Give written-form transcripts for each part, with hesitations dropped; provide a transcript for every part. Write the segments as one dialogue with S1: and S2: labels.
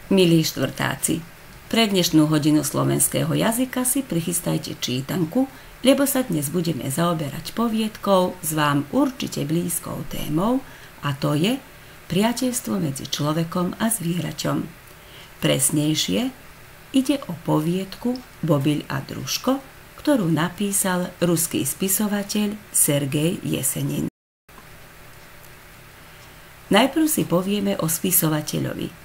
S1: Milí štvrtáci, pre dnešnú hodinu slovenského jazyka si prichystajte čítanku, lebo sa dnes budeme zaoberať poviedkou s vám určite blízkou témou, a to je priateľstvo medzi človekom a zvieraťom. Presnejšie, ide o poviedku Bobyľ a Družko, ktorú napísal ruský spisovateľ Sergej Jesenin. Najprv si povieme o spisovateľovi.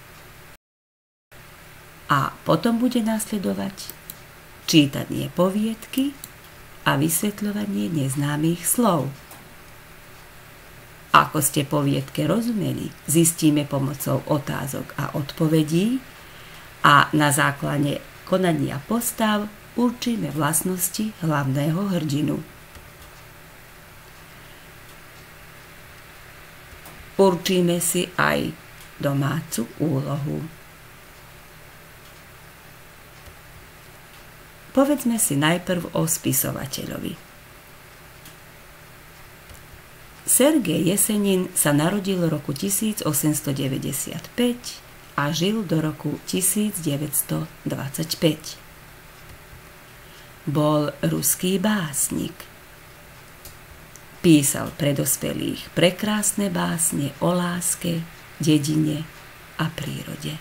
S1: A potom bude nasledovať čítanie poviedky a vysvetľovanie neznámych slov. Ako ste poviedke rozumeli, zistíme pomocou otázok a odpovedí a na základe konania postav určíme vlastnosti hlavného hrdinu. Určíme si aj domácu úlohu. Povedzme si najprv o spisovateľovi. Sergej Jesenin sa narodil v roku 1895 a žil do roku 1925. Bol ruský básnik. Písal pre dospelých prekrásne básne o láske, dedine a prírode.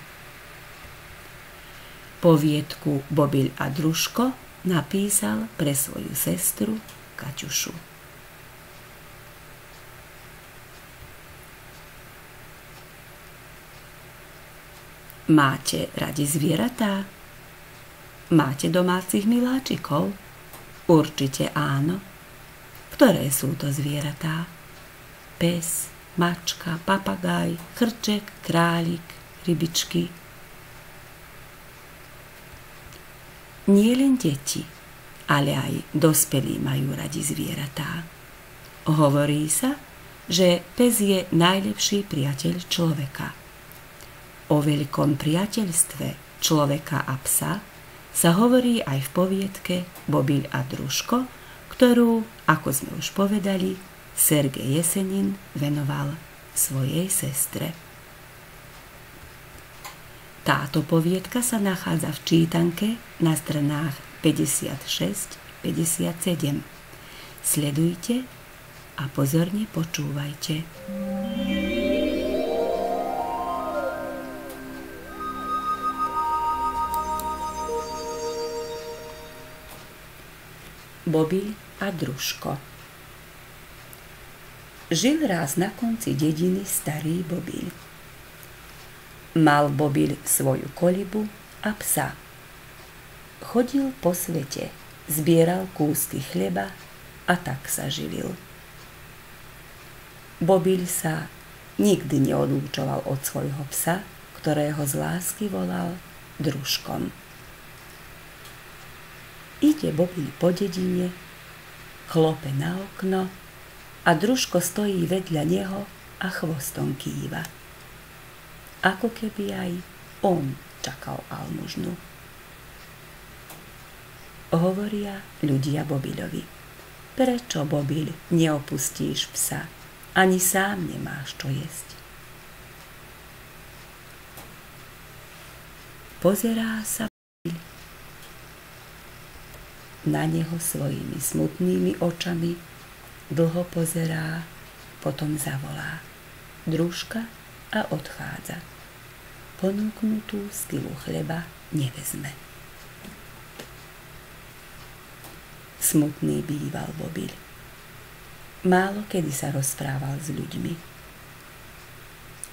S1: Poviedku Bobyľ a Družko napísal pre svoju sestru Kaťušu. Máte radi zvieratá? Máte domácich miláčikov? Určite áno. Ktoré sú to zvieratá? Pes, mačka, papagáj, chrček, králik, rybičky. Nie len deti, ale aj dospelí majú radi zvieratá. Hovorí sa, že pes je najlepší priateľ človeka. O veľkom priateľstve človeka a psa sa hovorí aj v poviedke Bobyľ a Družko, ktorú, ako sme už povedali, Sergej Jesenin venoval svojej sestre. Táto poviedka sa nachádza v čítanke na stranách 56-57. Sledujte a pozorne počúvajte. Bobyľ a Družko. Žil raz na konci dediny starý Bobyľ. Mal Bobyľ svoju kolibu a psa. Chodil po svete, zbieral kúsky chleba a tak sa živil. Bobyľ sa nikdy neodlúčoval od svojho psa, ktorého z lásky volal Družkom. Ide Bobyľ po dedine, klope na okno a Družko stojí vedľa neho a chvostom kýva. Ako keby aj on čakal almužnu. Hovoria ľudia Bobyľovi: prečo, Bobyľ, neopustíš psa? Ani sám nemáš čo jesť. Pozerá sa Bobyľ na neho svojimi smutnými očami, dlho pozerá, potom zavolá Družka a odchádza. Ponúknutú skilu chleba nevezme. Smutný býval Bobyľ. Málo kedy sa rozprával s ľuďmi.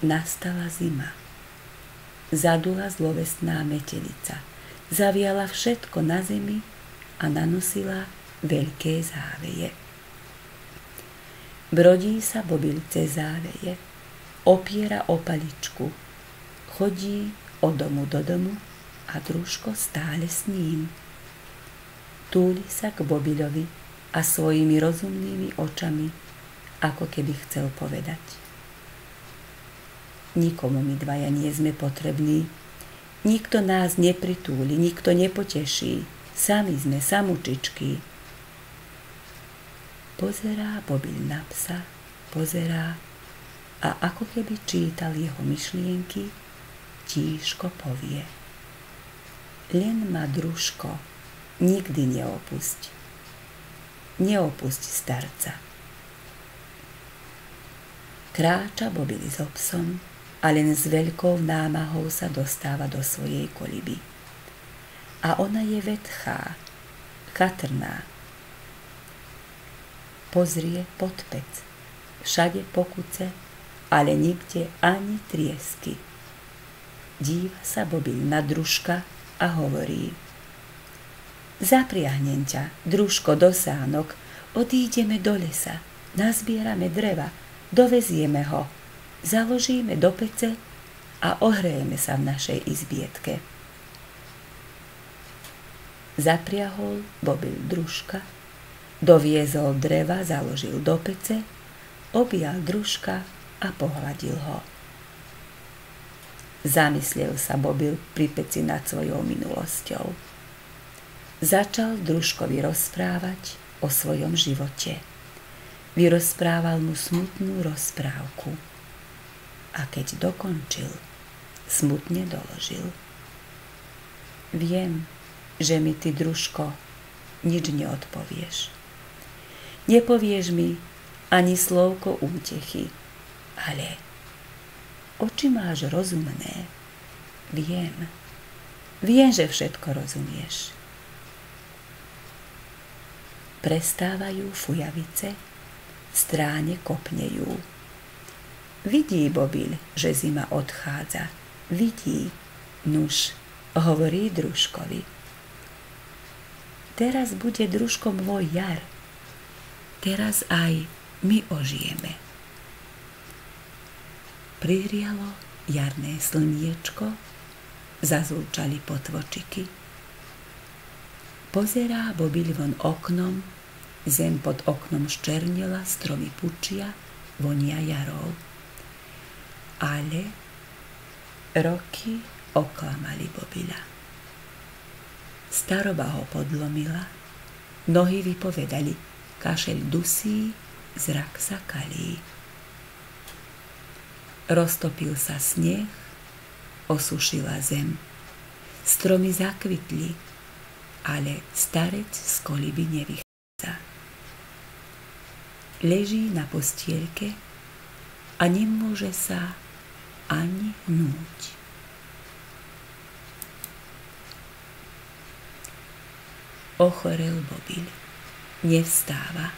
S1: Nastala zima. Zadula zlovestná metelica. Zaviala všetko na zemi a nanosila veľké záveje. Brodí sa Bobyľ cez záveje. Opiera o paličku, chodí od domu do domu a Družko stále s ním. Túli sa k Bobyľovi a svojimi rozumnými očami, ako keby chcel povedať: nikomu my dvaja nie sme potrební, nikto nás nepritúli, nikto nepoteší, sami sme samučičky. Pozerá Bobyľ na psa, pozerá a ako keby čítal jeho myšlienky, tížko povie: len ma, družko, nikdy neopusť. Neopusť starca. Kráča Bobil s obsom a len s veľkou námahou sa dostáva do svojej koliby. A ona je vetchá, chatrná. Pozrie pod pec, všade pokuce, ale nikde ani triesky. Díva sa Bobil na družka a hovorí: zapriahnem ťa, družko, do sánok, odídeme do lesa, nazbierame dreva, dovezieme ho, založíme do pece a ohrejeme sa v našej izbietke. Zapriahol Bobil družka, doviezol dreva, založil do pece, objal družka a pohľadil ho. Zamyslel sa Bobil pri peci nad svojou minulosťou. Začal družkovi rozprávať o svojom živote. Vyrozprával mu smutnú rozprávku. A keď dokončil, smutne doložil: viem, že mi ty, družko, nič neodpovieš. Nepovieš mi ani slovko útechy, ale oči máš rozumné. Viem, že všetko rozumieš. Prestávajú fujavice, stráne kopnejú. Vidí Bobil, že zima odchádza. Vidí, nuž, hovorí družkovi: teraz bude, družko môj, jar. Teraz aj my ožijeme. Prihrialo jarné slniečko, zazúčali potvočiky. Pozerá Bobil von oknom, zem pod oknom ščernela, stromy pučia, vonia jarou. Ale roky oklamali Bobila. Staroba ho podlomila, nohy vypovedali, kašeľ dusí, zrak sa kalí. Roztopil sa sneh, osušila zem. Stromy zakvitli, ale starec z koliby nevychádza. Leží na postielke a nemôže sa ani hnúť. Ochorel Bobil, nevstáva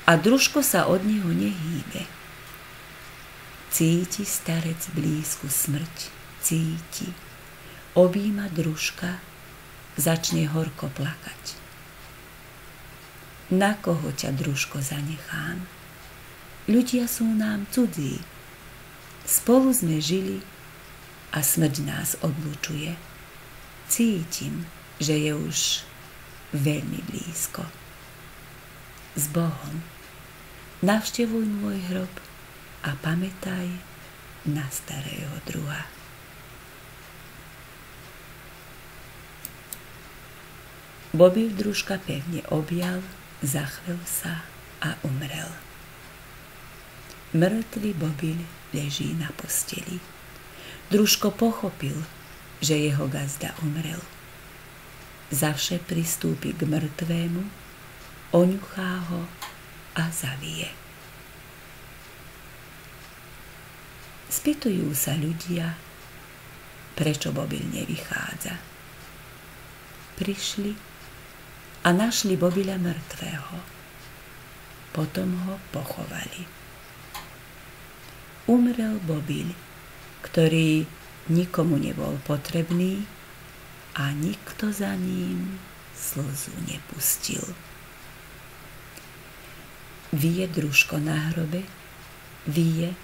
S1: a družko sa od neho nehýbe. Cíti starec blízku smrť, cíti, objíma družka, začne horko plakať. Na koho ťa, družko, zanechám? Ľudia sú nám cudzí. Spolu sme žili a smrť nás odlučuje. Cítim, že je už veľmi blízko. S Bohom, navštevuj môj hrob a pamätaj na starého druha. Bobil družka pevne objal, zachvel sa a umrel. Mŕtvy Bobil leží na posteli. Družko pochopil, že jeho gazda umrel. Zavše pristúpi k mŕtvému, oňuchá ho a zavije. Spýtujú sa ľudia, prečo Bobil nevychádza. Prišli a našli Bobila mŕtvého. Potom ho pochovali. Umrel Bobil, ktorý nikomu nebol potrebný a nikto za ním slzu nepustil. Vije družko na hrobe, vije,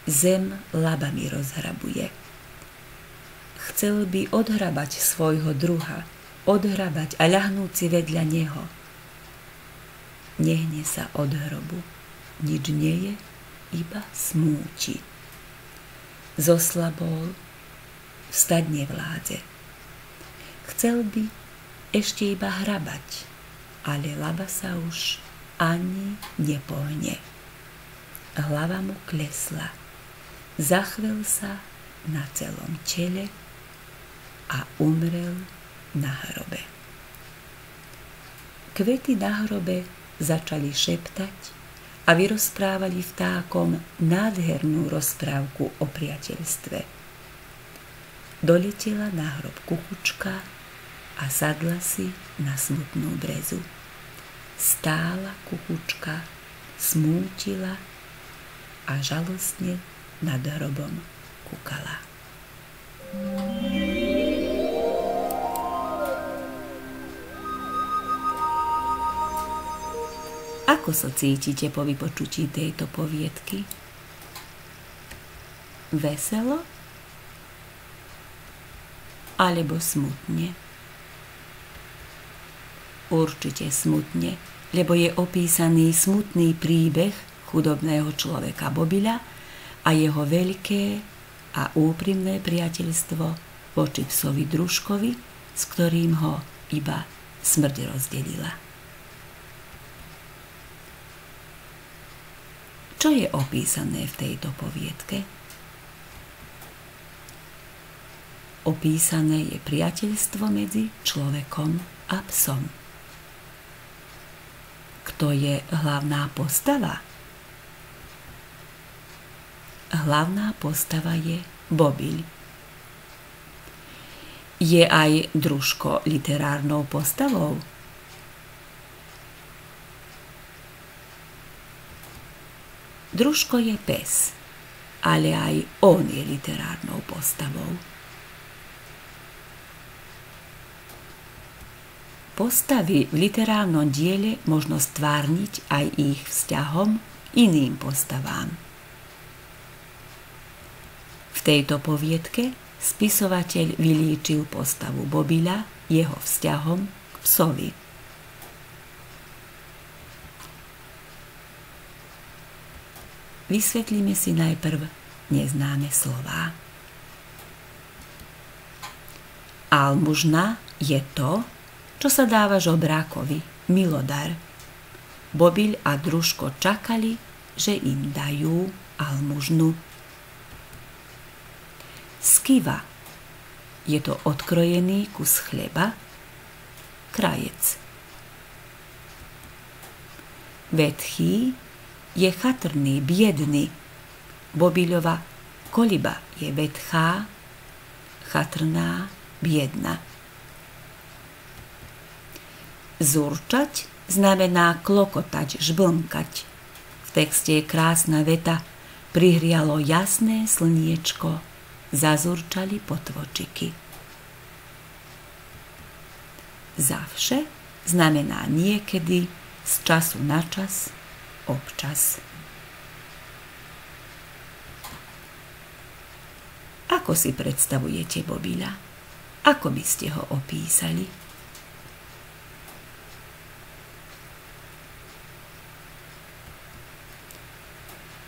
S1: zem labami rozhrabuje. Chcel by odhrabať svojho druha, odhrabať a ľahnúť si vedľa neho. Nehne sa od hrobu, nič nie je, iba smúti. Zoslabol, vstať nevládze. Chcel by ešte iba hrabať, ale laba sa už ani nepohne. Hlava mu klesla. Zachvel sa na celom tele a umrel na hrobe. Kvety na hrobe začali šeptať a vyrozprávali vtákom nádhernú rozprávku o priateľstve. Doletela na hrob kukučka a sadla si na smutnú brezu. Stála kukučka, smútila a žalostne nad hrobom kúkala. Ako sa cítite po vypočutí tejto poviedky? Veselo? Alebo smutne? Určite smutne, lebo je opísaný smutný príbeh chudobného človeka Bobila a jeho veľké a úprimné priateľstvo voči psovi Družkovi, s ktorým ho iba smrť rozdelila. Čo je opísané v tejto poviedke? Opísané je priateľstvo medzi človekom a psom. Kto je hlavná postava? Hlavná postava je Bobil. Je aj Družko literárnou postavou? Družko je pes, ale aj on je literárnou postavou. Postavy v literárnom diele možno stvárniť aj ich vzťahom iným postavám. V tejto poviedke spisovateľ vylíčil postavu Bobila jeho vzťahom k psovi. Vysvetlíme si najprv neznáme slová. Almužna je to, čo sa dáva žobrákovi, milodar. Bobil a Družko čakali, že im dajú almužnu. Skiva je to odkrojený kus chleba, krajec. Vetchý je chatrný, biedný. Bobilova koliba je vetchá, chatrná, biedna. Zurčať znamená klokotať, žblnkať. V texte je krásna veta: prihrialo jasné slniečko, zazurčali potvočiky. Zavše znamená niekedy, z času na čas, občas. Ako si predstavujete Bobila? Ako by ste ho opísali?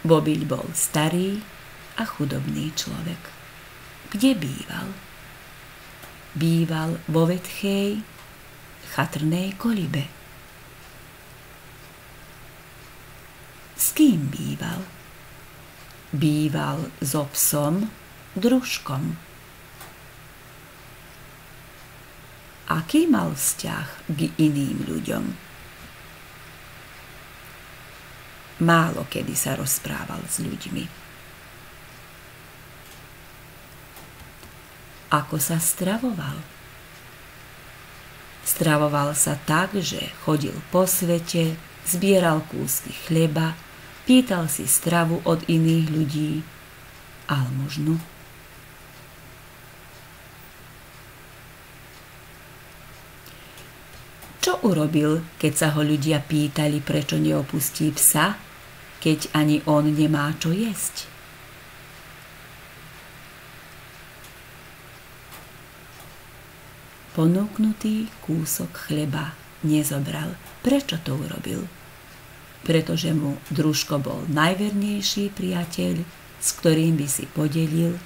S1: Bobil bol starý a chudobný človek. Kde býval? Býval vo vetchej, chatrnej kolibe. S kým býval? Býval so psom Družkom. Aký mal vzťah k iným ľuďom? Málo kedy sa rozprával s ľuďmi. Ako sa stravoval? Stravoval sa tak, že chodil po svete, zbieral kúsky chleba, pýtal si stravu od iných ľudí, almužnu. Čo urobil, keď sa ho ľudia pýtali, prečo neopustí psa, keď ani on nemá čo jesť? Ponúknutý kúsok chleba nezobral. Prečo to urobil? Pretože mu Družko bol najvernejší priateľ, s ktorým by si podelil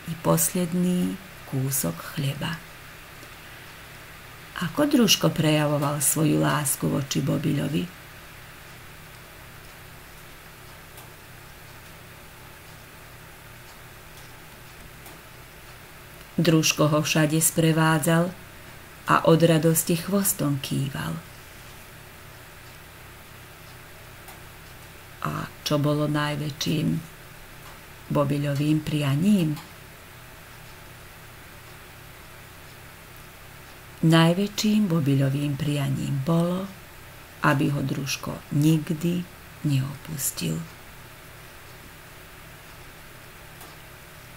S1: i posledný kúsok chleba. Ako Družko prejavoval svoju lásku voči Bobilovi? Družko ho všade sprevádzal a od radosti chvostom kýval. A čo bolo najväčším Bobiľovým prianím? Najväčším Bobiľovým prianím bolo, aby ho Družko nikdy neopustil.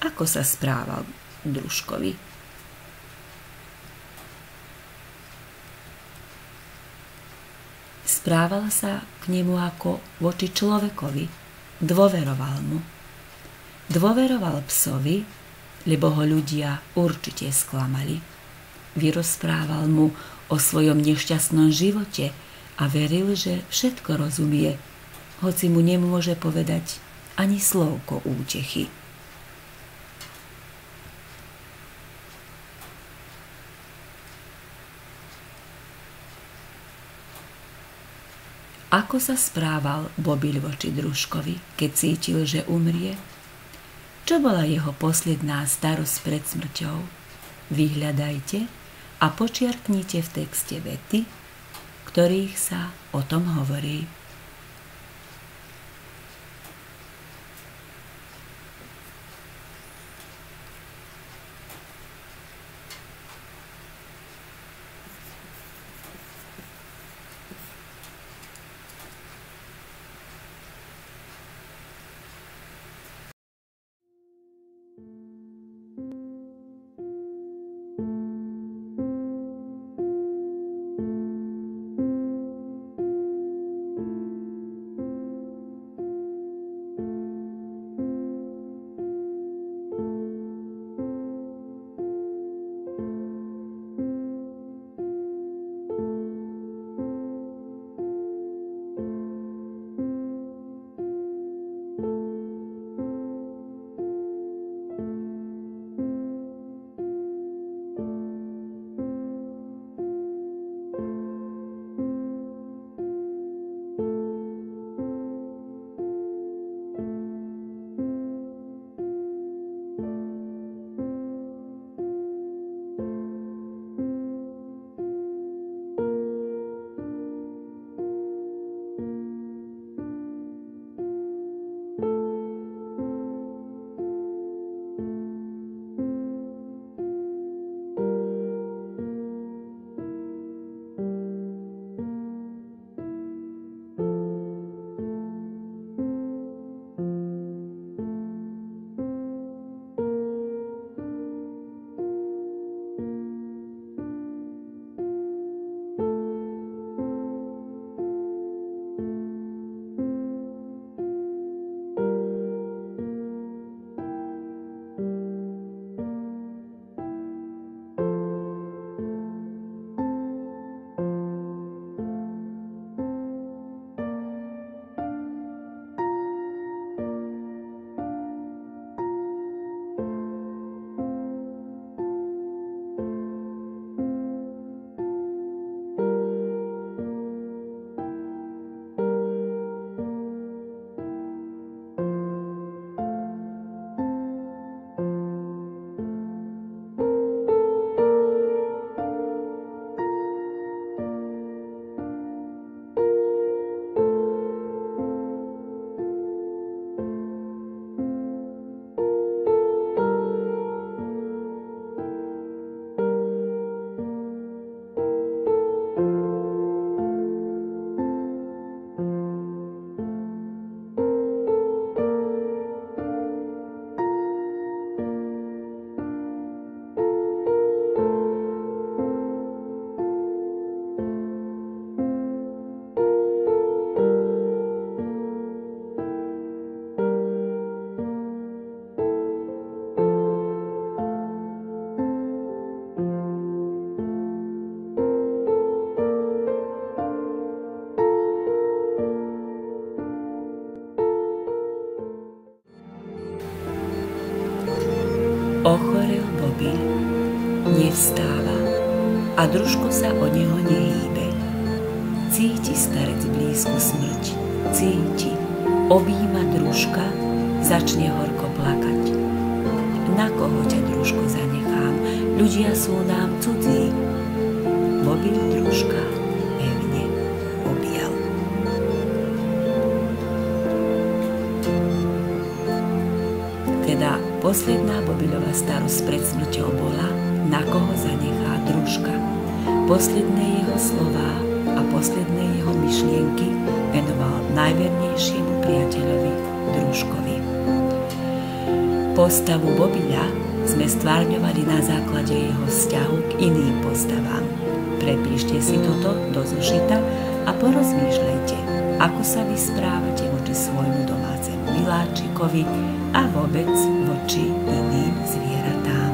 S1: Ako sa správal Družkovi? Správal sa k nemu ako voči človekovi. Dôveroval mu. Dôveroval psovi, lebo ho ľudia určite sklamali. Vyrozprával mu o svojom nešťastnom živote a veril, že všetko rozumie, hoci mu nemôže povedať ani slovko útechy. Ako sa správal Bobiľ voči Družkovi, keď cítil, že umrie? Čo bola jeho posledná starosť pred smrťou? Vyhľadajte a počiarknite v texte vety, ktorých sa o tom hovorí. Ochorel Bobiľ, nevstáva a Družko sa o neho nehýbe. Cíti starec blízku smrť, cíti, objíma Družka, začne horko plakať. na koho ťa, družko, zanechám? Ľudia sú nám cudzí. Mobil družka pevne objal. Teda posledná Bobiľova starosť pred smrťou bola, na koho zanechá družka. Posledné jeho slová a posledné jeho myšlienky venoval najvernejšiemu priateľovi družkovi. Postavu Bobiľa sme stvárňovali na základe jeho vzťahu k iným postavám. Prepíšte si toto do zošita a porozmýšľajte, ako sa vy správate voči svojmu domácemu miláčikovi a vôbec voči iným zvieratám.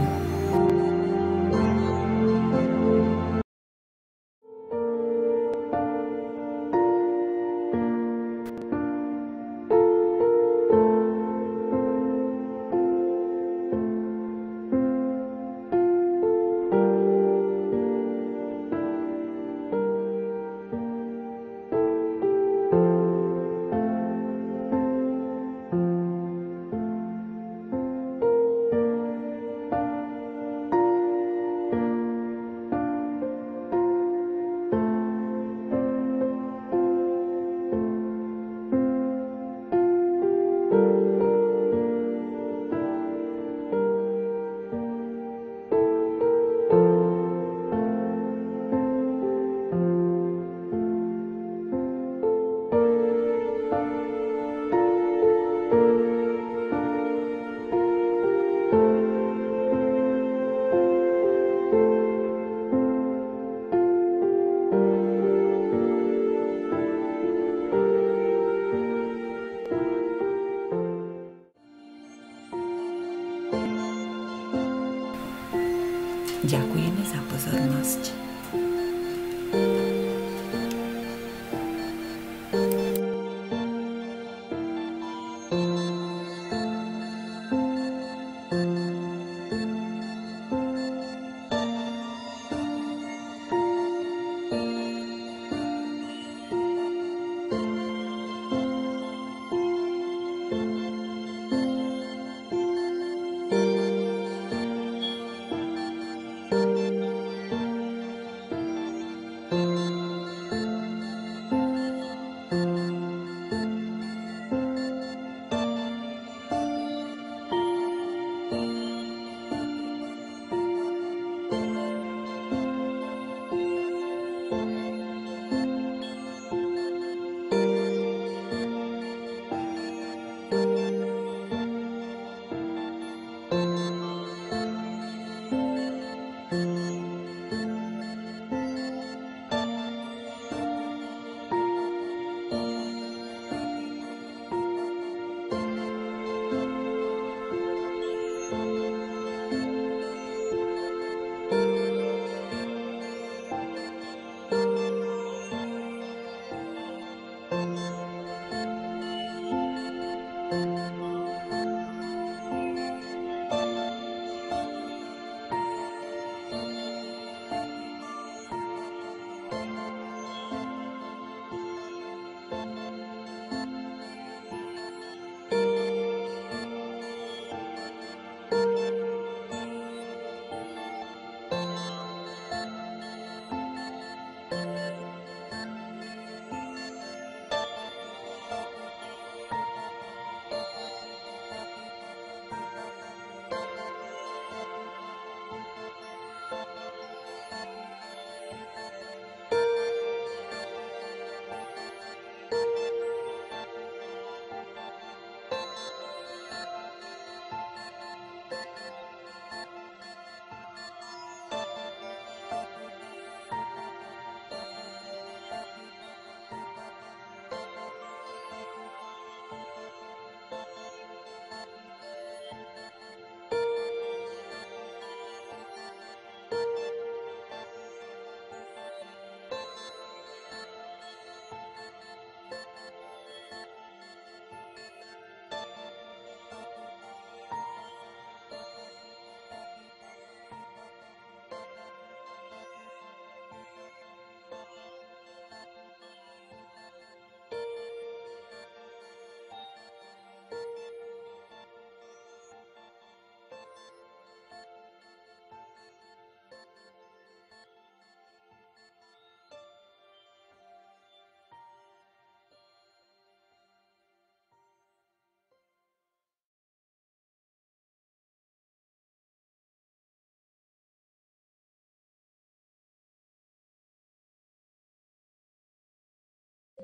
S1: Ďakujeme za pozornosť.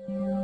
S2: you.